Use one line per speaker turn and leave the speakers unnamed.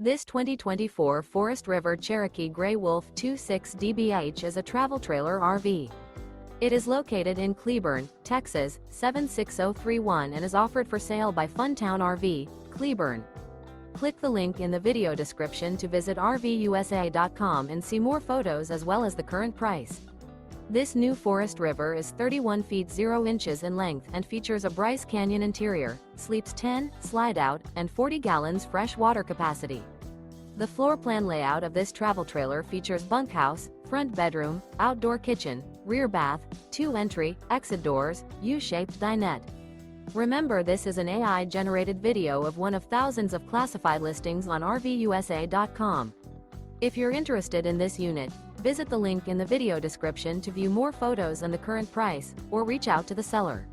This 2024 Forest River Cherokee Grey Wolf 26 DBH is a travel trailer RV. It is located in Cleburne, Texas, 76031 and is offered for sale by Funtown RV, Cleburne. Click the link in the video description to visit RVUSA.com and see more photos as well as the current price. This new Forest River is 31 feet 0 inches in length and features a BRYCE Canyon interior, sleeps 10, slide-out, and 40 gallons fresh water capacity. The floor plan layout of this travel trailer features bunkhouse, front bedroom, outdoor kitchen, rear bath, 2 entry, exit doors, U-shaped dinette. Remember, this is an AI-generated video of one of thousands of classified listings on RVUSA.com. If you're interested in this unit, visit the link in the video description to view more photos and the current price, or reach out to the seller.